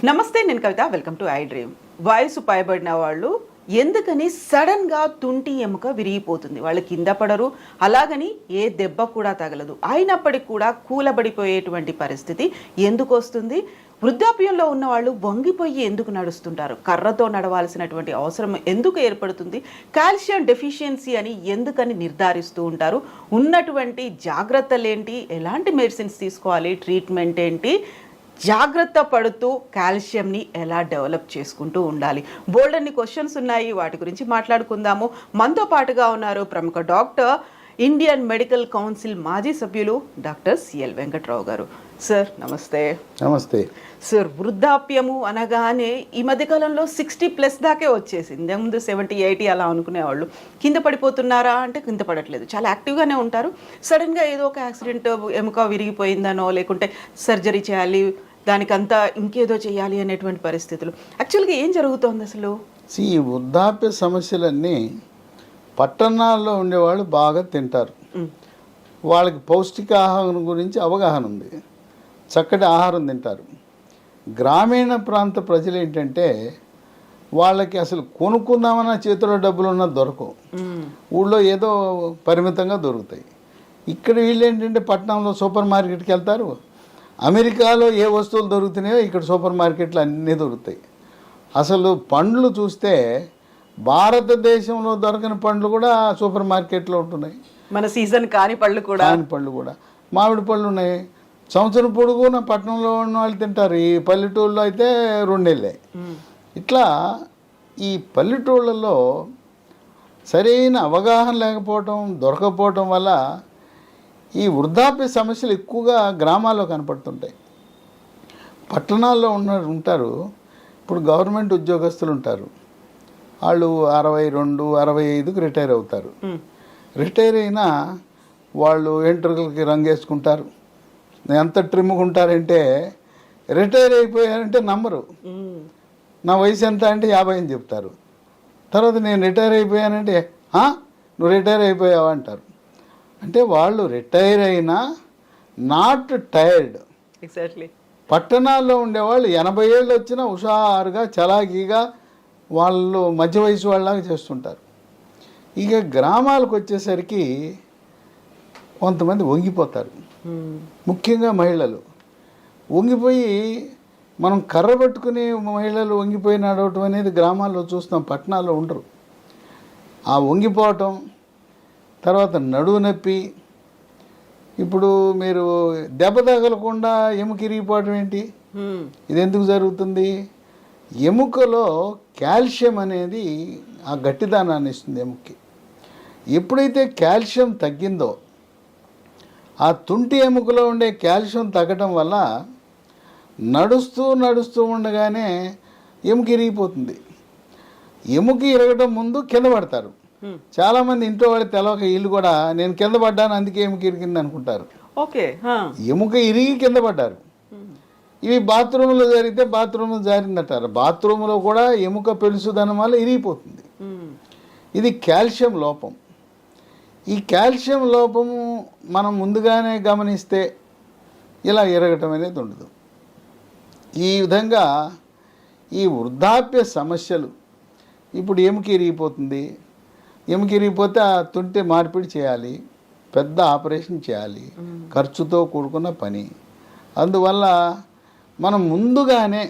నమస్తే, నేను Kavitha. Welcome to I dream. వయసు పైబడిన వాళ్ళు ఎందుకని సడన్గా తుంటి ఎముక విరిగిపోతుంది? వాళ్ళు కింద పడరు, అలాగని ఏ దెబ్బ కూడా తగలదు, అయినప్పటికీ కూడా కూలబడిపోయేటువంటి పరిస్థితి ఎందుకు వస్తుంది? వృద్ధాప్యంలో ఉన్న వాళ్ళు వంగిపోయి ఎందుకు నడుస్తుంటారు? కర్రతో నడవాల్సినటువంటి అవసరం ఎందుకు ఏర్పడుతుంది? కాల్షియం డెఫిషియన్సీ అని ఎందుకని నిర్ధారిస్తూ ఉంటారు? ఉన్నటువంటి జాగ్రత్తలు ఏంటి? ఎలాంటి మెడిసిన్స్ తీసుకోవాలి? ట్రీట్మెంట్ ఏంటి? జాగ్రత్త పడుతూ కాల్షియంని ఎలా డెవలప్ చేసుకుంటూ ఉండాలి? బోల్డ్ అన్ని క్వశ్చన్స్ ఉన్నాయి, వాటి గురించి మాట్లాడుకుందాము. మనతో పాటుగా ఉన్నారు ప్రముఖ డాక్టర్, ఇండియన్ మెడికల్ కౌన్సిల్ మాజీ సభ్యులు డాక్టర్ సిఎల్ వెంకట్రావు గారు. సార్ నమస్తే. నమస్తే సార్, వృద్ధాప్యము అనగానే ఈ మధ్యకాలంలో 60+ దాకే వచ్చేసింది. ముందు 70, 80 అలా అనుకునేవాళ్ళు. కింద పడిపోతున్నారా అంటే కింద పడట్లేదు, చాలా యాక్టివ్గానే ఉంటారు. సడన్గా ఏదో ఒక యాక్సిడెంట్, ఎముక విరిగిపోయిందనో లేకుంటే సర్జరీ చేయాలి, దానికంతా ఇంకేదో చేయాలి అనేటువంటి పరిస్థితులు. యాక్చువల్గా ఏం జరుగుతోంది అసలు? ఈ వృద్ధాప్య సమస్యలన్నీ పట్టణాల్లో ఉండేవాళ్ళు బాగా తింటారు, వాళ్ళకి పౌష్టికాహారం గురించి అవగాహన ఉంది, చక్కటి ఆహారం తింటారు. గ్రామీణ ప్రాంత ప్రజలు ఏంటంటే వాళ్ళకి అసలు కొనుక్కుందామన్న చేతిలో డబ్బులు ఉన్నా దొరకవు, ఊళ్ళో ఏదో పరిమితంగా దొరుకుతాయి. ఇక్కడ వీళ్ళు ఏంటంటే పట్టణంలో సూపర్ మార్కెట్కి వెళ్తారు, అమెరికాలో ఏ వస్తువులు దొరుకుతున్నాయో ఇక్కడ సూపర్ మార్కెట్లు అన్నీ దొరుకుతాయి. అసలు పండ్లు చూస్తే భారతదేశంలో దొరకని పండ్లు కూడా సూపర్ మార్కెట్లో ఉంటున్నాయి. మన సీజన్ కాని పళ్ళు కూడా మామిడి పళ్ళు ఉన్నాయి. సంవత్సరం పొడుగున పట్టణంలో ఉన్న వాళ్ళు తింటారు, ఈ పల్లెటూళ్ళలో అయితే 2 నెలలే. ఇట్లా ఈ పల్లెటూళ్ళలో సరైన అవగాహన లేకపోవటం, దొరకపోవటం వల్ల ఈ వృద్ధాప్య సమస్యలు ఎక్కువగా గ్రామాల్లో కనపడుతుంటాయి. పట్టణాల్లో ఉంటారు. ఇప్పుడు గవర్నమెంట్ ఉద్యోగస్తులు ఉంటారు, వాళ్ళు 62, 65కి రిటైర్ అవుతారు. రిటైర్ అయినా వాళ్ళు ఎంట్రుకలకి రంగేసుకుంటారు, ఎంత ట్రిమ్గా ఉంటారంటే రిటైర్ అయిపోయారంటే నమ్మరు. నా వయసు ఎంత అంటే 50 అని చెప్తారు. తర్వాత నేను రిటైర్ అయిపోయానంటే నువ్వు రిటైర్ అయిపోయావా అంటారు. అంటే వాళ్ళు రిటైర్ అయినా నాట్ టైర్డ్. ఎగ్జాక్ట్లీ. పట్టణాల్లో ఉండేవాళ్ళు 80 ఏళ్ళు వచ్చినా హుషారుగా చలాకీగా వాళ్ళు మధ్య వయసు వాళ్ళలాగా చేస్తుంటారు. ఇక గ్రామాలకు వచ్చేసరికి కొంతమంది వంగిపోతారు, ముఖ్యంగా మహిళలు వంగిపోయి, మనం కర్ర పట్టుకుని మహిళలు వంగిపోయి నడవటం అనేది గ్రామాల్లో చూస్తాం, పట్టణాల్లో ఉండరు. ఆ వంగిపోవటం, తర్వాత నడువు నొప్పి. ఇప్పుడు మీరు దెబ్బ తగలకుండా ఎముక ఇరిగిపోవటం ఏంటి? ఇది ఎందుకు జరుగుతుంది? ఎముకలో కాల్షియం అనేది ఆ గట్టిదానాన్ని ఇస్తుంది ఎముకకి. ఎప్పుడైతే కాల్షియం తగ్గిందో, ఆ తుంటి ఎముకలో ఉండే కాల్షియం తగ్గటం వల్ల నడుస్తూ ఉండగానే ఎముక ఇరిగిపోతుంది. ఎముక ఇరగటం ముందు కింద పడతారు. చాలామంది ఇంట్లో వాళ్ళు తెలవక వీళ్ళు కూడా నేను కింద పడ్డాను అందుకే ఎముక ఇరిగింది అనుకుంటారు. ఓకే, ఎముక ఇరిగి కింద పడ్డారు. ఇవి బాత్రూంలో జరిగితే బాత్రూంలో జారిందంటారు. బాత్రూంలో కూడా ఎముక పెలుసుదనం వల్ల ఇరిగిపోతుంది. ఇది కాల్షియం లోపం. ఈ కాల్షియం లోపము మనం ముందుగానే గమనిస్తే ఇలా ఇరగటం అనేది ఉండదు. ఈ విధంగా ఈ వృద్ధాప్య సమస్యలు, ఇప్పుడు ఎముక ఇరిగిపోతుంది, ఎముక ఇరిగిపోతే ఆ తుంటి మార్పిడి చేయాలి, పెద్ద ఆపరేషన్ చేయాలి, ఖర్చుతో కూడుకున్న పని. అందువల్ల మనం ముందుగానే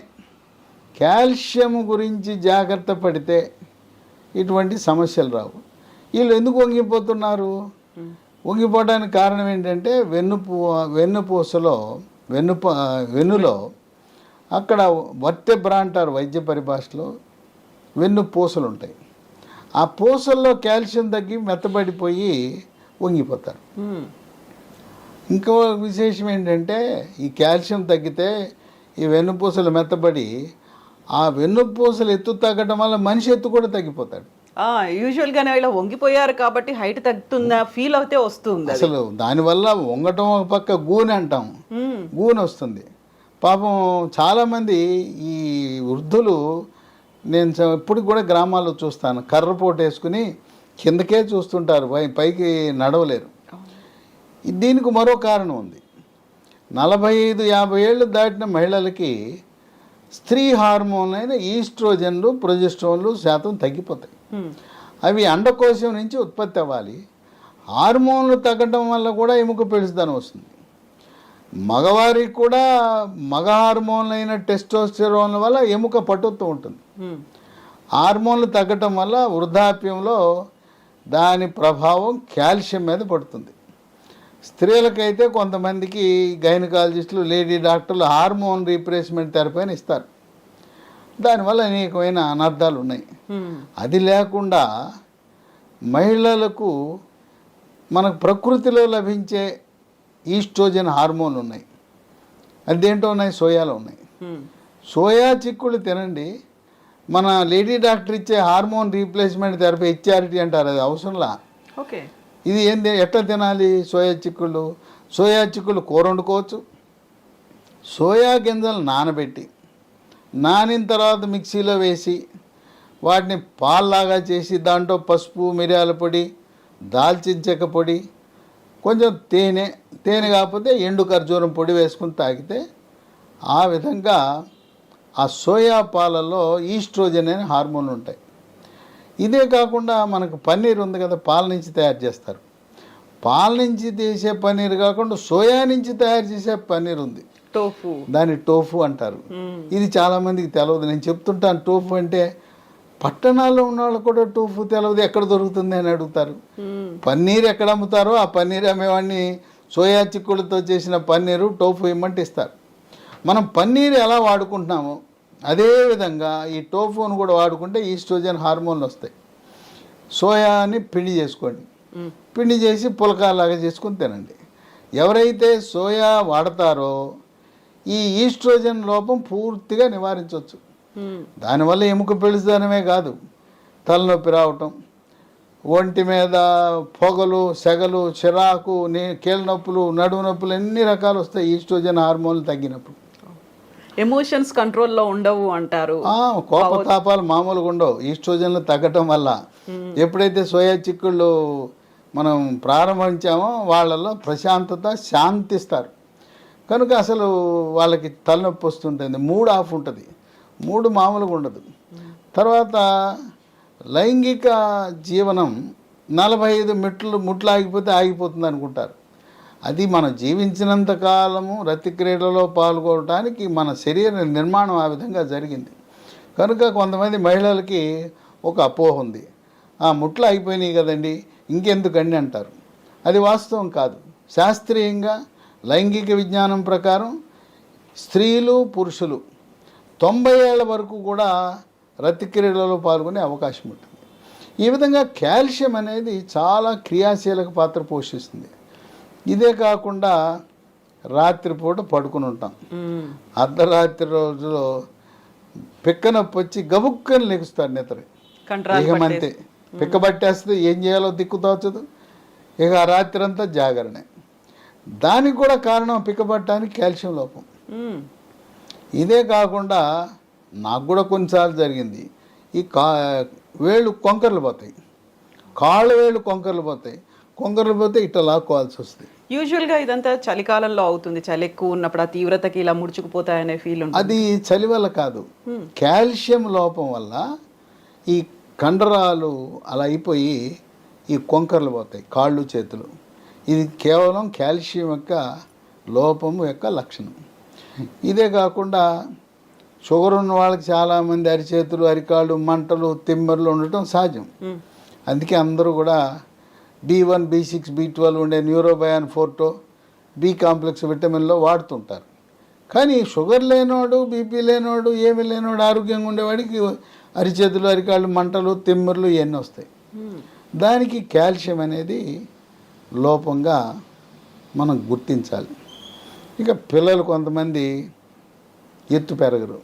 కాల్షియం గురించి జాగ్రత్త పడితే ఇటువంటి సమస్యలు రావు. వీళ్ళు ఎందుకు వంగిపోతున్నారు? వంగిపోవడానికి కారణం ఏంటంటే వెన్నులో అక్కడ వర్టెబ్రా అంటారు వైద్య పరిభాషలో, వెన్నుపూసలు ఉంటాయి. ఆ పూసల్లో కాల్షియం తగ్గి మెత్తబడిపోయి వంగిపోతారు. ఇంకో విశేషం ఏంటంటే ఈ కాల్షియం తగ్గితే ఈ వెన్నుపూసలు మెత్తబడి ఆ వెన్నుపూసలు ఎత్తు తగ్గడం వల్ల మనిషి ఎత్తు కూడా తగ్గిపోతాడు. యూజువల్గానే ఇలా వంగిపోయారు కాబట్టి హైట్ తగ్గుతుందా ఫీల్ అయితే వస్తుంది. అసలు దానివల్ల వంగటం ఒక పక్క గూనె అంటాం, గూనె వస్తుంది. పాపం చాలామంది ఈ వృద్ధులు, నేను ఇప్పటికి కూడా గ్రామాల్లో చూస్తాను, కర్రపోటు వేసుకుని కిందకే చూస్తుంటారు, పైకి నడవలేరు. దీనికి మరో కారణం ఉంది. 45-50 ఏళ్ళు దాటిన మహిళలకి స్త్రీ హార్మోన్లు అయిన ఈస్ట్రోజన్లు ప్రొజెస్ట్రాన్లు శాతం తగ్గిపోతాయి. అవి అండకోశం నుంచి ఉత్పత్తి అవ్వాలి. హార్మోన్లు తగ్గడం వల్ల కూడా ఎముక పెళుసుదనం వస్తుంది. మగవారికి కూడా మగ హార్మోన్లు అయిన టెస్టోస్టెరాన్ వల్ల ఎముక పట్టుతూ ఉంటుంది. హార్మోన్లు తగ్గటం వల్ల వృద్ధాప్యంలో దాని ప్రభావం కాల్షియం మీద పడుతుంది. స్త్రీలకైతే కొంతమందికి గైనకాలజిస్టులు, లేడీ డాక్టర్లు హార్మోన్ రీప్లేస్మెంట్ థెరపీ అని ఇస్తారు. దానివల్ల అనేకమైన అనర్థాలు ఉన్నాయి. అది లేకుండా మహిళలకు మనకు ప్రకృతిలో లభించే ఈస్ట్రోజన్ హార్మోన్లు ఉన్నాయి. అదేంటో ఉన్నాయి, సోయాలో ఉన్నాయి. సోయా చిక్కుళ్ళు తినండి. మన లేడీ డాక్టర్ ఇచ్చే హార్మోన్ రీప్లేస్మెంట్ థెరపీ హెచ్ఆర్టీ అంటారు, అది అవసరంలా. ఓకే, ఇది ఏంది, ఎట్లా తినాలి? సోయా చిక్కుళ్ళు కూర వండుకోవచ్చు. సోయా గింజలు నానబెట్టి, నానిన తర్వాత మిక్సీలో వేసి వాటిని పాల్లాగా చేసి దాంట్లో పసుపు, మిరియాల పొడి, దాల్చిన చెక్క పొడి, కొంచెం తేనె కాకపోతే ఎండు ఖర్జూరం పొడి వేసుకుని తాగితే ఆ విధంగా ఆ సోయా పాలలో ఈస్ట్రోజన్ అనే హార్మోన్లు ఉంటాయి. ఇదే కాకుండా మనకు పన్నీర్ ఉంది కదా, పాల నుంచి తయారు చేస్తారు. పాల నుంచి తీసే పన్నీర్ కాకుండా సోయా నుంచి తయారు చేసే పన్నీర్ ఉంది, టోఫు. దాన్ని టోఫు అంటారు. ఇది చాలామందికి తెలియదు. నేను చెప్తుంటాను టోఫు అంటే. పట్టణాల్లో ఉన్న వాళ్ళు కూడా టోఫు తెలియదు, ఎక్కడ దొరుకుతుంది అని అడుగుతారు. పన్నీర్ ఎక్కడ అమ్ముతారో ఆ పన్నీర్ అమ్మేవాడిని సోయా చిక్కులతో చేసిన పన్నీరు టోఫు ఇమ్మంటే ఇస్తారు. మనం పన్నీర్ ఎలా వాడుకుంటున్నామో అదేవిధంగా ఈ టోఫును కూడా వాడుకుంటే ఈస్ట్రోజన్ హార్మోన్లు వస్తాయి. సోయాని పిండి చేసుకోండి, పిండి చేసి పులకాలాగా చేసుకుని తినండి. ఎవరైతే సోయా వాడతారో ఈ ఈస్ట్రోజన్ లోపం పూర్తిగా నివారించవచ్చు. దానివల్ల ఎముక పెళుసుదనమే కాదు, తలనొప్పి రావటం, ఒంటి మీద పొగలు, సెగలు, చిరాకు, కీళ్ళ నొప్పులు, నడుము నొప్పులు ఎన్ని రకాలు వస్తాయి ఈస్ట్రోజన్ హార్మోన్లు తగ్గినప్పుడు. ఎమోషన్స్ కంట్రోల్లో ఉండవు అంటారు. కోపతాపాలు మామూలుగా ఉండవు ఈస్ట్రోజన్లు తగ్గటం వల్ల. ఎప్పుడైతే సోయా చిక్కుళ్ళు మనం ప్రారంభించామో వాళ్ళలో ప్రశాంతత, శాంతిస్తారు. కనుక అసలు వాళ్ళకి తలనొప్పి వస్తుంటుంది, మూడ్ ఆఫ్ ఉంటుంది, మూడు మామూలుగా ఉండదు. తర్వాత లైంగిక జీవనం 45 ముట్లు ఆగిపోతే ఆగిపోతుంది అనుకుంటారు. అది మనం జీవించినంత కాలము రతి క్రీడలో పాల్గొనడానికి మన శరీర నిర్మాణం ఆ విధంగా జరిగింది. కనుక కొంతమంది మహిళలకి ఒక అపోహ ఉంది, ముట్లు అయిపోయినాయి కదండి ఇంకెందుకండి అంటారు. అది వాస్తవం కాదు. శాస్త్రీయంగా లైంగిక విజ్ఞానం ప్రకారం స్త్రీలు, పురుషులు 90 ఏళ్ల వరకు కూడా రతి క్రీడలలో పాల్గొనే అవకాశం ఉంటుంది. ఈ విధంగా కాల్షియం అనేది చాలా క్రియాశీలక పాత్ర పోషిస్తుంది. ఇదే కాకుండా రాత్రిపూట పడుకుని ఉంటాం, అర్ధరాత్రి రోజులో పిక్క నొప్పి వచ్చి గబుక్కని లెగుస్తారు నిద్ర. ఇకమంతే పిక్క పట్టేస్తే ఏం చేయాలో దిక్కు తోచదు. ఇక ఆ రాత్రి అంతా జాగరణే. దానికి కూడా కారణం పిక్క పట్టడానికి కాల్షియం లోపం. ఇదే కాకుండా నాకు కూడా కొన్నిసార్లు జరిగింది, ఈ వేళ్ళు కొంకర్లు పోతాయి, కాళ్ళు వేళ్ళు కొంకర్లు పోతే ఇట్లా లాక్కోవాల్సి వస్తుంది. యూజువల్గా ఇదంతా చలికాలంలో అవుతుంది, చలి ఎక్కువ ఉన్నప్పుడు ఆ తీవ్రతకి ఇలా ముడుచుకుపోతాయనే ఫీల్ ఉంటుంది. అది చలి వల్ల కాదు, కాల్షియం లోపం వల్ల ఈ కండరాలు అలా అయిపోయి ఈ కొంకర్లు పోతాయి, కాళ్ళు, చేతులు. ఇది కేవలం కాల్షియం యొక్క లోపం యొక్క లక్షణం. ఇదే కాకుండా షుగర్ ఉన్న వాళ్ళకి చాలామంది అరిచేతులు, అరికాళ్ళు, మంటలు, తిమ్మర్లు ఉండటం సహజం. అందుకే అందరూ కూడా B1, B6, B12 ఉండే న్యూరోబయాన్ ఫోర్టో, బి కాంప్లెక్స్ విటమిన్లో వాడుతుంటారు. కానీ షుగర్ లేనోడు, బీపీ లేనోడు, ఏమీ లేనోడు, ఆరోగ్యంగా ఉండేవాడికి అరిచేతులు, అరికాళ్ళు, మంటలు, తిమ్మర్లు ఇవన్నీ వస్తాయి. దానికి కాల్షియం అనేది లోపంగా మనం గుర్తించాలి. ఇక పిల్లలు కొంతమంది ఎత్తు పెరగరు,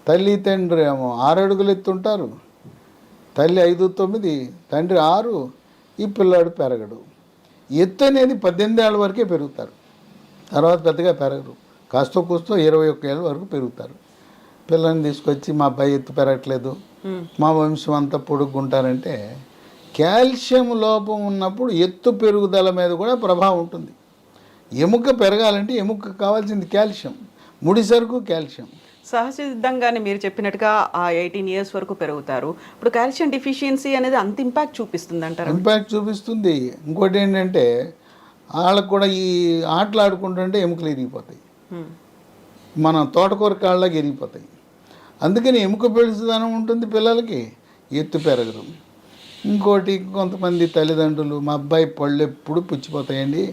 తల్లి తండ్రి ఏమో 6 అడుగులు ఎత్తుంటారు, తల్లి 5'9", తండ్రి 6, ఈ పిల్లాడు పెరగడు. ఎత్తు అనేది 18 ఏళ్ళ వరకే పెరుగుతారు, తర్వాత పెద్దగా పెరగరు. కాస్త కూస్తో 21 ఏళ్ళ వరకు పెరుగుతారు. పిల్లల్ని తీసుకొచ్చి మా అబ్బాయి ఎత్తు పెరగట్లేదు, మా వంశం అంతా పొడుగుంటారంటే కాల్షియం లోపం ఉన్నప్పుడు ఎత్తు పెరుగుదల మీద కూడా ప్రభావం ఉంటుంది. ఎముక పెరగాలంటే ఎముక కావాల్సింది కాల్షియం, ముడి సరుకు కాల్షియం. సహజసిద్ధంగానే మీరు చెప్పినట్టుగా ఆ 18 ఇయర్స్ వరకు పెరుగుతారు. ఇప్పుడు కాల్షియం డిఫిషియన్సీ అనేది అంత ఇంపాక్ట్ చూపిస్తుంది అంటారు. ఇంపాక్ట్ చూపిస్తుంది. ఇంకోటి ఏంటంటే వాళ్ళకు కూడా ఈ ఆటలు ఆడుకుంటుంటే ఎముకలు ఇరిగిపోతాయి, మన తోటకూర కాళ్ళకి ఇరిగిపోతాయి. అందుకని ఎముక పెడుచుదనం ఉంటుంది పిల్లలకి, ఎత్తు పెరగరు. ఇంకోటి కొంతమంది తల్లిదండ్రులు మా అబ్బాయి పళ్ళు ఎప్పుడు పుచ్చిపోతాయండి,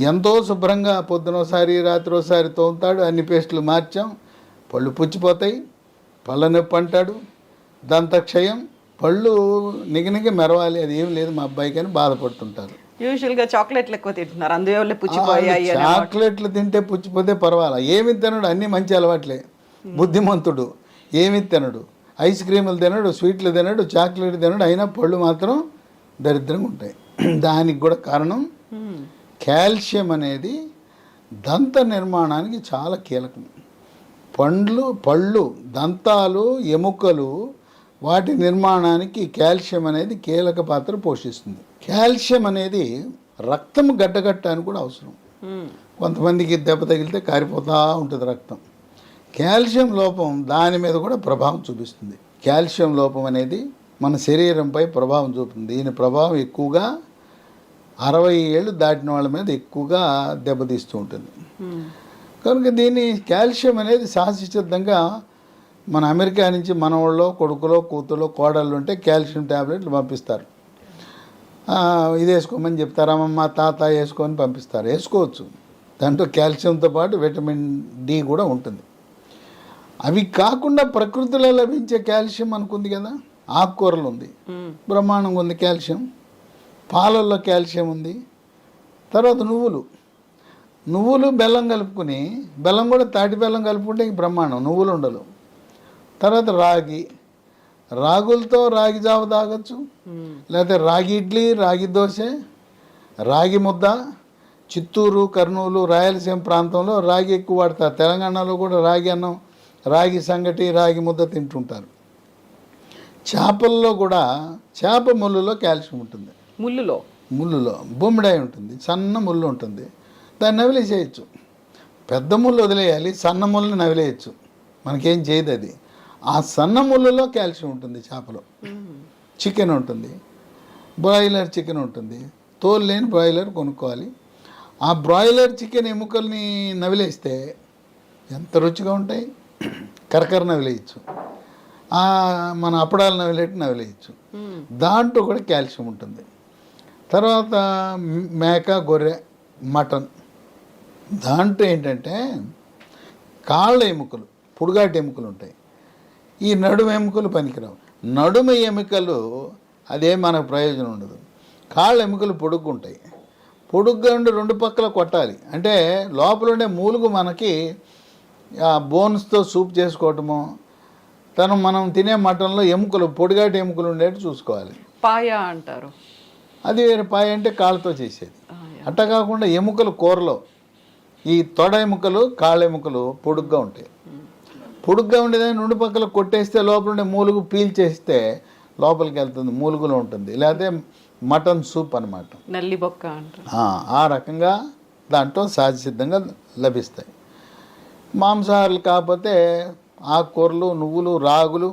ఎంతో శుభ్రంగా పొద్దునోసారి రాత్రి ఒకసారి తోముతాడు, అన్ని పేస్టులు మార్చాం, పళ్ళు పుచ్చిపోతాయి, పళ్ళ నొప్పి అంటాడు, దంతక్షయం, పళ్ళు నిగనిగ మెరవాలి, అది ఏం లేదు మా అబ్బాయికి అని బాధపడుతుంటారు. యూజువల్గా చాక్లెట్లు ఎక్కువ తింటున్నారు, అందువల్ల పుచ్చిపోయాయి. చాక్లెట్లు తింటే పుచ్చిపోతే పర్వాలా, ఏమి తినడు, అన్నీ మంచి అలవాట్లే, బుద్ధిమంతుడు, ఏమి తినడు, ఐస్ క్రీములు తినడు, స్వీట్లు తినడు, చాక్లెట్ తినడు, అయినా పళ్ళు మాత్రం దరిద్రంగా ఉంటాయి. దానికి కూడా కారణం కాల్షియం అనేది దంత నిర్మాణానికి చాలా కీలకం. పళ్ళు, దంతాలు, ఎముకలు, వాటి నిర్మాణానికి కాల్షియం అనేది కీలక పాత్ర పోషిస్తుంది. కాల్షియం అనేది రక్తం గడ్డగట్టడానికి కూడా అవసరం. కొంతమందికి దెబ్బ తగిలితే కారిపోతూ ఉంటుంది రక్తం. కాల్షియం లోపం దాని మీద కూడా ప్రభావం చూపిస్తుంది. కాల్షియం లోపం అనేది మన శరీరంపై ప్రభావం చూపుతుంది. దీని ప్రభావం ఎక్కువగా 60 ఏళ్ళు దాటిన వాళ్ళ మీద ఎక్కువగా దెబ్బతీస్తూ ఉంటుంది. కనుక దీన్ని కాల్షియం అనేది సహజసిద్ధంగా మన అమెరికా నుంచి మన వాళ్ళు కొడుకులో కూతులో కోడళ్ళు ఉంటే కాల్షియం ట్యాబ్లెట్లు పంపిస్తారు. ఇది వేసుకోమని చెప్తారు, అమ్మమ్మ తాత వేసుకొని పంపిస్తారు. వేసుకోవచ్చు, దాంట్లో కాల్షియంతో పాటు విటమిన్ డి కూడా ఉంటుంది. అవి కాకుండా ప్రకృతిలో లభించే కాల్షియం అనుకుంది కదా, ఆకుకూరలు ఉంది, బ్రహ్మాండంగా ఉంది కాల్షియం, పాలల్లో కాల్షియం ఉంది. తర్వాత నువ్వులు బెల్లం కలుపుకుని, బెల్లం కూడా తాటి బెల్లం కలుపుకుంటే ఇంక బ్రహ్మాండం, నువ్వులు ఉండలు. తర్వాత రాగులతో రాగి జావ తాగొచ్చు, లేకపోతే రాగి ఇడ్లీ, రాగి దోశ, రాగి ముద్ద. చిత్తూరు, కర్నూలు, రాయలసీమ ప్రాంతంలో రాగి ఎక్కువ వాడతారు. తెలంగాణలో కూడా రాగి అన్నం, రాగి సంగటి, రాగి ముద్ద తింటుంటారు. చేపల్లో కూడా చేప ముళ్ళులో కాల్షియం ఉంటుంది. ముళ్ళులో బొమ్మిడాయి ఉంటుంది, సన్న ముళ్ళు ఉంటుంది, దాన్ని నవిలేసేయచ్చు. పెద్ద ముళ్ళు వదిలేయాలి, సన్న ముళ్ళని నవిలేయచ్చు, మనకేం చేయదు అది. ఆ సన్న ముళ్ళలో కాల్షియం ఉంటుంది. చేపలో చికెన్ ఉంటుంది, బ్రాయిలర్ చికెన్ ఉంటుంది, తోలు లేని బ్రాయిలర్ కొనుక్కోవాలి. ఆ బ్రాయిలర్ చికెన్ ఎముకల్ని నవిలేస్తే ఎంత రుచిగా ఉంటాయి, కరకర నవిలేయచ్చు, మన అప్పడాలు నవిలేయచ్చు. దాంట్లో కూడా కాల్షియం ఉంటుంది. తర్వాత మేక, గొర్రె, మటన్, దాంట్లో ఏంటంటే కాళ్ళ ఎముకలు, పుడుగాటి ఎముకలు ఉంటాయి. ఈ నడుము ఎముకలు పనికిరావు. నడుము ఎముకలు అదే మనకు ప్రయోజనం ఉండదు. కాళ్ళ ఎముకలు పొడుగ్గుంటాయి, పొడుగ్గా ఉండి రెండు పక్కల కొట్టాలి. అంటే లోపల ఉండే మూలుగు మనకి బోన్స్తో సూప్ చేసుకోవటము, మనం తినే మటన్లో ఎముకలు, పొడిగాటి ఎముకలు ఉండేట్టు చూసుకోవాలి. పాయ అంటారు, అది వేరే. పాయ అంటే కాళ్ళతో చేసేది. అట్ట కాకుండా ఎముకలు కూరలో ఈ తొడ ఎముకలు, కాళ్ళ ఎముకలు పొడుగ్గా ఉంటాయి. పొడుగ్గా ఉండేదాన్ని రెండు పక్కల కొట్టేస్తే లోపల ఉండే మూలుగు పీల్చేస్తే లోపలికి వెళ్తుంది, మూలుగులో ఉంటుంది. లేకపోతే మటన్ సూప్ అనమాట, నల్లి బొక్క అంటారు. ఆ రకంగా దాంట్లో సహజసిద్ధంగా లభిస్తాయి. మాంసాహారులు కాకపోతే ఆకుకూరలు, నువ్వులు, రాగులు,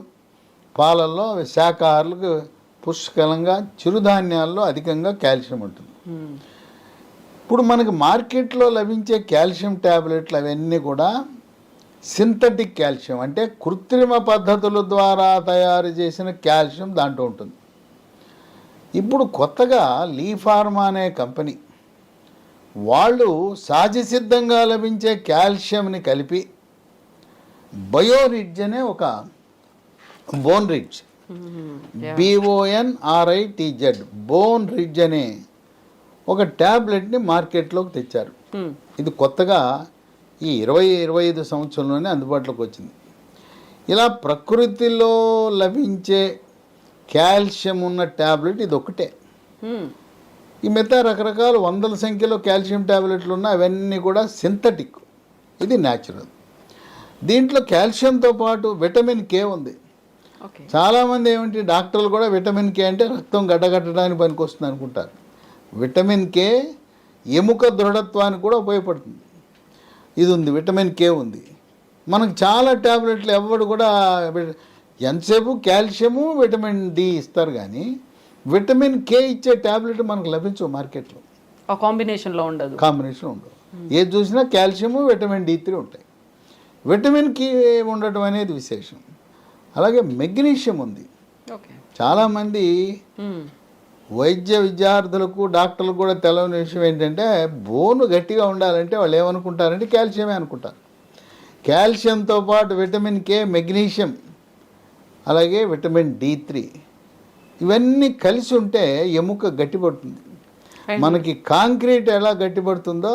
పాలల్లో శాకాహారులకు పుష్కలంగా, చిరుధాన్యాల్లో అధికంగా కాల్షియం ఉంటుంది. ఇప్పుడు మనకి మార్కెట్లో లభించే కాల్షియం ట్యాబ్లెట్లు అవన్నీ కూడా సింథటిక్ కాల్షియం, అంటే కృత్రిమ పద్ధతుల ద్వారా తయారు చేసిన కాల్షియం దాంట్లో ఉంటుంది. ఇప్పుడు కొత్తగా లీ ఫార్మా అనే కంపెనీ వాళ్ళు సహజసిద్ధంగా లభించే కాల్షియంని కలిపి బయోరిడ్జ్ అనే ఒక bone ridge, BONRIDZ, bone ridge అనే ఒక ట్యాబ్లెట్ని మార్కెట్లోకి తెచ్చారు. ఇది కొత్తగా ఈ 20-25 సంవత్సరంలోనే అందుబాటులోకి వచ్చింది. ఇలా ప్రకృతిలో లభించే కాల్షియం ఉన్న ట్యాబ్లెట్ ఇది ఒకటే. ఈ మిగతా రకరకాల వందల సంఖ్యలో కాల్షియం ట్యాబ్లెట్లు ఉన్నాయి, అవన్నీ కూడా సింథటిక్, ఇది న్యాచురల్. దీంట్లో కాల్షియంతో పాటు విటమిన్ కే ఉంది. చాలామంది ఏమిటి, డాక్టర్లు కూడా విటమిన్ కే అంటే రక్తం గడ్డగట్టడానికి పనికొస్తుంది అనుకుంటారు. విటమిన్ కే ఎముక దృఢత్వానికి కూడా ఉపయోగపడుతుంది. ఇది ఉంది, విటమిన్ కే ఉంది. మనకు చాలా ట్యాబ్లెట్లు ఎవడు కూడా ఎంతసేపు కాల్షియము విటమిన్ డి ఇస్తారు కానీ విటమిన్ కే ఇచ్చే ట్యాబ్లెట్ మనకు లభించవు మార్కెట్లో. ఆ కాంబినేషన్లో ఉండదు, కాంబినేషన్ ఉండదు. ఏది చూసినా కాల్షియము విటమిన్ D3 ఉంటాయి. విటమిన్ కే ఉండటం అనేది విశేషం. అలాగే మెగ్నీషియం ఉంది. చాలామంది వైద్య విద్యార్థులకు డాక్టర్లకు కూడా తెలవని విషయం ఏంటంటే బోను గట్టిగా ఉండాలంటే వాళ్ళు ఏమనుకుంటారంటే కాల్షియమే అనుకుంటారు. కాల్షియంతో పాటు విటమిన్ కే, మెగ్నీషియం, అలాగే విటమిన్ D3 ఇవన్నీ కలిసి ఉంటే ఎముక గట్టిపడుతుంది. మనకి కాంక్రీట్ ఎలా గట్టిపడుతుందో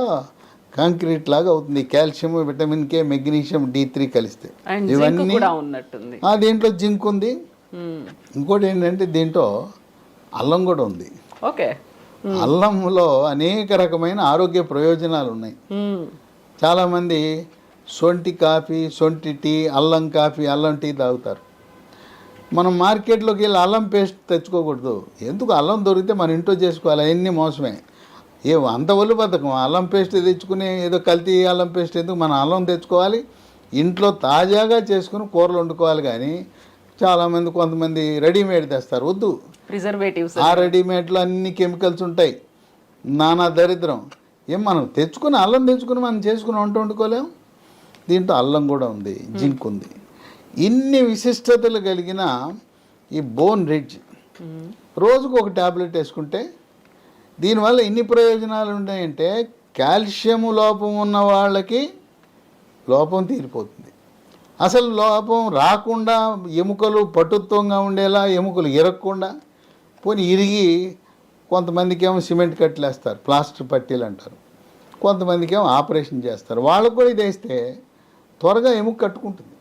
కాంక్రీట్ లాగా అవుతుంది calcium, vitamin K, magnesium, D3 కలిస్తే. ఇవన్నీ దీంట్లో జింక్ ఉంది. ఇంకోటి ఏంటంటే దీంట్లో అల్లం కూడా ఉంది. అల్లంలో అనేక రకమైన ఆరోగ్య ప్రయోజనాలు ఉన్నాయి. చాలామంది సొంటి కాఫీ, సొంటి టీ, అల్లం కాఫీ, అల్లం టీ తాగుతారు. మనం మార్కెట్లోకి వెళ్ళి అల్లం పేస్ట్ తెచ్చుకోకూడదు. ఎందుకు? అల్లం దొరికితే మన ఇంట్లో చేసుకోవాలి. అవన్నీ మోసమే. అంత ఒళ్ళు బద్ధకం. అల్లం పేస్ట్ తెచ్చుకుని ఏదో కల్తీ అల్లం పేస్ట్ ఎందుకు? మన అల్లం తెచ్చుకోవాలి, ఇంట్లో తాజాగా చేసుకుని కూరలు వండుకోవాలి. కానీ చాలామంది కొంతమంది రెడీమేడ్ తెస్తారు. వద్దు, ప్రిజర్వేటివ్స్. ఆ రెడీమేడ్లో అన్ని కెమికల్స్ ఉంటాయి, నానా దరిద్రం. మనం తెచ్చుకుని అల్లం తెచ్చుకుని మనం చేసుకుని వంట వండుకోలేం. దీంట్లో అల్లం కూడా ఉంది, జింక్ ఉంది. ఇన్ని విశిష్టతలు కలిగిన ఈ బోన్ రిడ్జ్ రోజుకు ఒక ట్యాబ్లెట్ వేసుకుంటే దీనివల్ల ఇన్ని ప్రయోజనాలు ఉన్నాయంటే కాల్షియం లోపం ఉన్న వాళ్ళకి లోపం తీరిపోతుంది. అసలు లోపం రాకుండా ఎముకలు పటుత్వంగా ఉండేలా, ఎముకలు ఇరగకుండా, పోనీ ఇరిగి కొంతమందికి ఏమో సిమెంట్ కట్టలేస్తారు, ప్లాస్టర్ పట్టీలు అంటారు. కొంతమందికి ఏమో ఆపరేషన్ చేస్తారు. వాళ్ళకు కూడా ఇది వేస్తే త్వరగా ఎముక కట్టుకుంటుంది.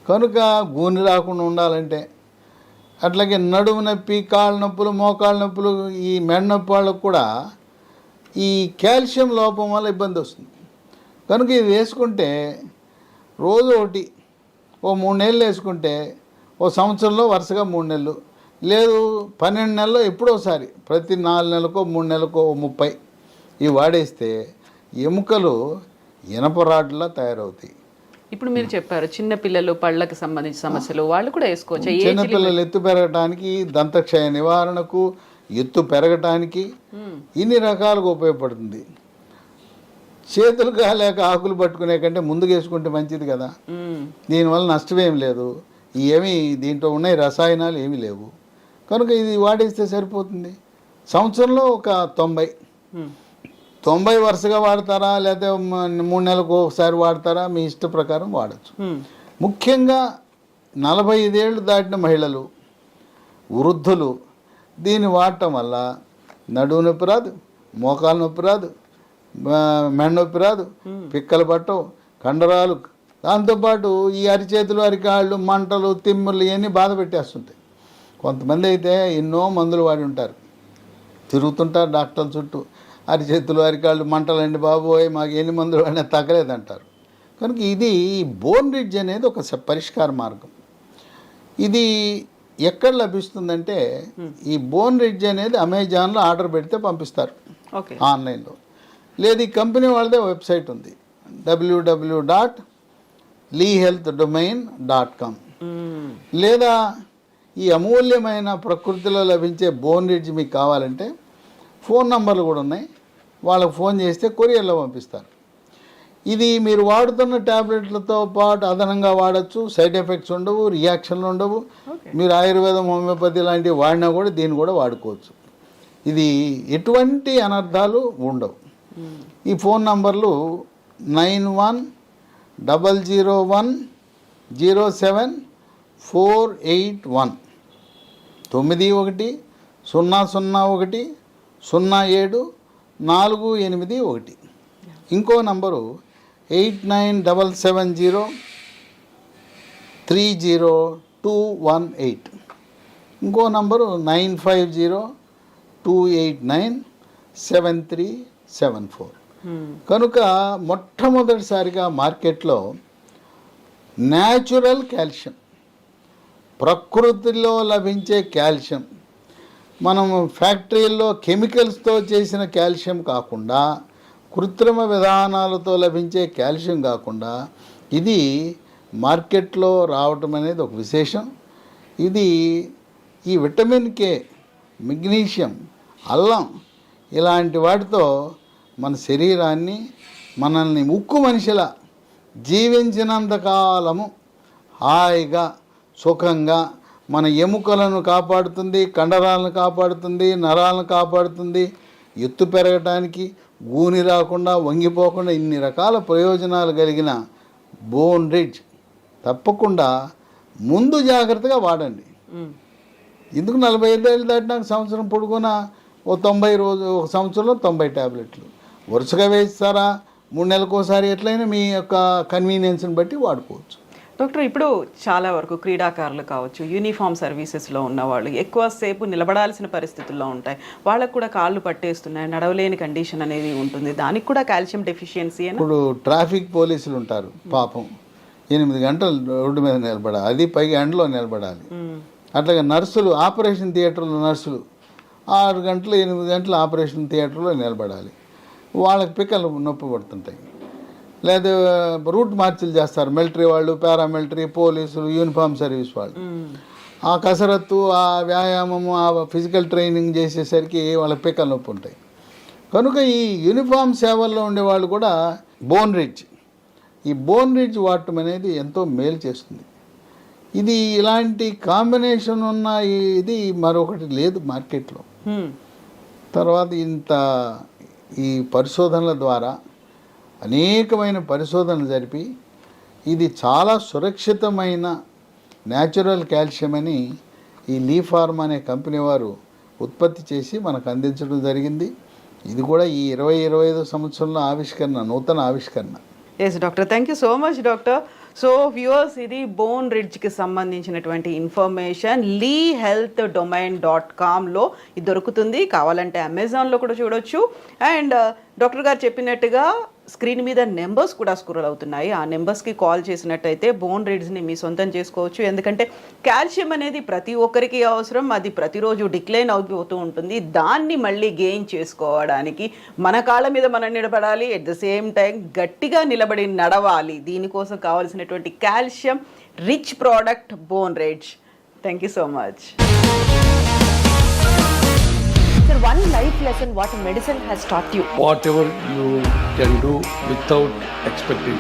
కనుక గూని రాకుండా ఉండాలంటే, అట్లాగే నడుము నొప్పి, కాళ్ళ నొప్పులు, మోకాళ్ళ నొప్పులు, ఈ మెడ నొప్పి వాళ్ళకు కూడా ఈ కాల్షియం లోపం వల్ల ఇబ్బంది వస్తుంది. కనుక ఇది వేసుకుంటే రోజు ఒకటి 3 నెలలు వేసుకుంటే సంవత్సరంలో వరుసగా 3 నెలలు, లేదు 12 నెలల్లో ఎప్పుడోసారి, ప్రతి 4 నెలలకో 3 నెలలకో 30 ఇవి వాడేస్తే ఎముకలు ఇనపరాడ్లా తయారవుతాయి. ఇప్పుడు మీరు చెప్పారు చిన్నపిల్లలు పళ్ళకి సంబంధించిన సమస్యలు వాళ్ళు కూడా వేసుకోవచ్చు. చిన్నపిల్లలు ఎత్తు పెరగటానికి, దంతక్షయ నివారణకు, ఎత్తు పెరగటానికి ఇన్ని రకాలుగా ఉపయోగపడుతుంది. చేతులు కాలేక ఆకులు పట్టుకునే కంటే ముందుకు వేసుకుంటే మంచిది కదా. దీనివల్ల నష్టమేం లేదు. ఏమీ దీంట్లో ఉన్నాయి రసాయనాలు ఏమీ లేవు. కనుక ఇది వాడేస్తే సరిపోతుంది. సంవత్సరంలో ఒక 90 వరుసగా వాడతారా, లేకపోతే 3 నెలలకు ఒకసారి వాడతారా, మీ ఇష్ట ప్రకారం వాడచ్చు. ముఖ్యంగా 45 ఏళ్ళు దాటిన మహిళలు, వృద్ధులు దీన్ని వాడటం వల్ల నడుము నొప్పి రాదు, మోకాలు నొప్పి రాదు, మెడ నొప్పి రాదు, పిక్కలు పట్టవు, కండరాలు, దాంతోపాటు ఈ అరిచేతులు, అరికాళ్ళు, మంటలు, తిమ్ములు ఇవన్నీ బాధ పెట్టేస్తుంటాయి. కొంతమంది అయితే ఎన్నో మందులు వాడి ఉంటారు, తిరుగుతుంటారు డాక్టర్ల చుట్టూ. అరిచేతులు, అరికాళ్ళు మంటలండి బాబోయ్, మాకు ఎన్ని మందులు వాడినా తగ్గలేదంటారు. కనుక ఇది బోన్ రిడ్జ్ అనేది ఒక పరిష్కార మార్గం. ఇది ఎక్కడ లభిస్తుందంటే ఈ బోన్ రిడ్జ్ అనేది అమెజాన్లో ఆర్డర్ పెడితే పంపిస్తారు ఆన్లైన్లో. లేదు ఈ కంపెనీ వాళ్ళదే వెబ్సైట్ ఉంది, www.leehealthdomain.com. లేదా ఈ అమూల్యమైన ప్రకృతిలో లభించే బోన్ రిడ్జ్ మీకు కావాలంటే ఫోన్ నంబర్లు కూడా ఉన్నాయి, వాళ్ళకు ఫోన్ చేస్తే కొరియర్లో పంపిస్తారు. ఇది మీరు వాడుతున్న ట్యాబ్లెట్లతో పాటు అదనంగా వాడచ్చు, సైడ్ ఎఫెక్ట్స్ ఉండవు, రియాక్షన్లు ఉండవు. మీరు ఆయుర్వేదం, హోమియోపతి లాంటివి వాడినా కూడా దీన్ని కూడా వాడుకోవచ్చు. ఇది ఎటువంటి అనర్థాలు ఉండవు. ఈ ఫోన్ నంబర్లు 9100107481 9100100748. ఇంకో నంబరు 8977030218. ఇంకో నంబరు 9502897374. కనుక మొట్టమొదటిసారిగా మార్కెట్లో న్యాచురల్ కాల్షియం, ప్రకృతిలో లభించే కాల్షియం, మనం ఫ్యాక్టరీల్లో కెమికల్స్తో చేసిన కాల్షియం కాకుండా, కృత్రిమ విధానాలతో లభించే కాల్షియం కాకుండా ఇది మార్కెట్లో రావటం అనేది ఒక విశేషం. ఇది ఈ విటమిన్ కే, మెగ్నీషియం, అల్లం ఇలాంటి వాటితో మన శరీరాన్ని, మనల్ని ఉక్కు మనిషిలా జీవించినంత కాలము హాయిగా సుఖంగా మన ఎముకలను కాపాడుతుంది, కండరాలను కాపాడుతుంది, నరాలను కాపాడుతుంది, ఎత్తు పెరగటానికి, గూని రాకుండా, వంగిపోకుండా ఇన్ని రకాల ప్రయోజనాలు కలిగిన బోన్ రిడ్జ్ తప్పకుండా ముందు జాగ్రత్తగా వాడండి. ఎందుకు 45 ఏళ్ళు దాటినాక సంవత్సరం పొడుగున ఓ 90 రోజు, ఒక సంవత్సరంలో 90 ట్యాబ్లెట్లు వరుసగా వేస్తారా, 3 నెలలకోసారి ఎట్లయినా మీ యొక్క కన్వీనియన్స్ని బట్టి వాడుకోవచ్చు. డాక్టర్, ఇప్పుడు చాలా వరకు క్రీడాకారులు కావచ్చు, యూనిఫామ్ సర్వీసెస్లో ఉన్నవాళ్ళు ఎక్కువసేపు నిలబడాల్సిన పరిస్థితుల్లో ఉంటాయి. వాళ్ళకు కూడా కాళ్ళు పట్టేస్తున్నాయి, నడవలేని కండిషన్ అనేది ఉంటుంది. దానికి కూడా కాల్షియం డెఫిషియన్సీ. ఇప్పుడు ట్రాఫిక్ పోలీసులు ఉంటారు పాపం, 8 గంటలు రోడ్డు మీద నిలబడాలి, అది పైగా ఎండలో నిలబడాలి. అట్లాగే నర్సులు, ఆపరేషన్ థియేటర్లో నర్సులు 6 గంటలు 8 గంటలు ఆపరేషన్ థియేటర్లో నిలబడాలి. వాళ్ళకి పిక్కలు నొప్పి పడుతుంటాయి. లేదా రూట్ మార్చిలు చేస్తారు మిలిటరీ వాళ్ళు, పారామిలిటరీ, పోలీసులు, యూనిఫామ్ సర్వీస్ వాళ్ళు. ఆ కసరత్తు, ఆ వ్యాయామము, ఆ ఫిజికల్ ట్రైనింగ్ చేసేసరికి వాళ్ళ పిక్కలు నొప్పి ఉంటాయి. కనుక ఈ యూనిఫామ్ సేవల్లో ఉండేవాళ్ళు కూడా బోన్ రిడ్జ్, ఈ బోన్ రిడ్జ్ వాడటం అనేది ఎంతో మేలు చేస్తుంది. ఇది ఇలాంటి కాంబినేషన్ ఉన్న ఇది మరొకటి లేదు మార్కెట్లో. తర్వాత ఈ పరిశోధనల ద్వారా అనేకమైన పరిశోధనలు జరిపి ఇది చాలా సురక్షితమైన న్యాచురల్ కాల్షియం అని ఈ లీ ఫార్మ్ అనే కంపెనీ వారు ఉత్పత్తి చేసి మనకు అందించడం జరిగింది. ఇది కూడా ఈ 20-25 సంవత్సరంలో ఆవిష్కరణ, నూతన ఆవిష్కరణ. Yes doctor, thank you so much doctor. So viewers, ఇది బోన్ రిడ్జ్కి సంబంధించినటువంటి ఇన్ఫర్మేషన్ lehealthdomain.comలో ఇది దొరుకుతుంది. కావాలంటే అమెజాన్లో కూడా చూడొచ్చు. అండ్ డాక్టర్ గారు చెప్పినట్టుగా స్క్రీన్ మీద నెంబర్స్ కూడా స్క్రోల్ అవుతున్నాయి. ఆ నెంబర్స్కి కాల్ చేసినట్టయితే బోన్ రిడ్జ్ని మీ సొంతం చేసుకోవచ్చు. ఎందుకంటే కాల్షియం అనేది ప్రతి ఒక్కరికి అవసరం, అది ప్రతిరోజు డిక్లైన్ అయిపోతూ ఉంటుంది. దాన్ని మళ్ళీ గెయిన్ చేసుకోవడానికి మన కాళ్ళ మీద మనం నిలబడాలి, ఎట్ ద సేమ్ టైం గట్టిగా నిలబడి నడవాలి. దీనికోసం కావాల్సినటువంటి calcium rich product bone ridge. Thank you so much. Sir, one life lesson what medicine has taught you. Whatever you can do without expecting.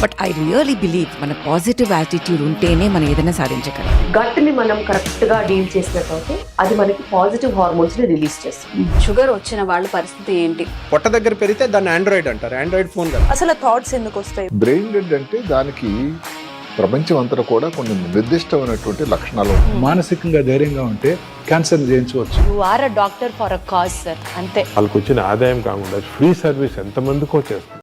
But I really believe మన positive attitude ఉంటేనే మనం ఏదైనా సాధించగలం. గట్ని మనం కరెక్ట్గా డీల్ చేసినట్లయితే అది మనకి పాజిటివ్ హార్మోన్స్ని రిలీజ్ చేస్తుంది. షుగర్ వచ్చిన వాళ్ళ పరిస్థితి ఏంటి? పొట్ట దగ్గర పెరిగితే దాన్ని ఆండ్రాయిడ్ అంటారు, ఆండ్రాయిడ్ ఫోన్ కదా. అసలు థాట్స్ ఎందుకు వస్తాయి? బ్రెయిన్ డెడ్ అంటే దానికి ప్రపంచం అంతా కూడా కొన్ని నిర్దిష్టమైనటువంటి లక్షణాలు. మానసికంగా ధైర్యంగా ఉంటే క్యాన్సర్ జయించవచ్చు. You are a doctor for a cause sir, అంతే. వాళ్ళకి వచ్చిన ఆదాయం కాకుండా ఫ్రీ సర్వీస్ ఎంతమందికో చేస్తారు.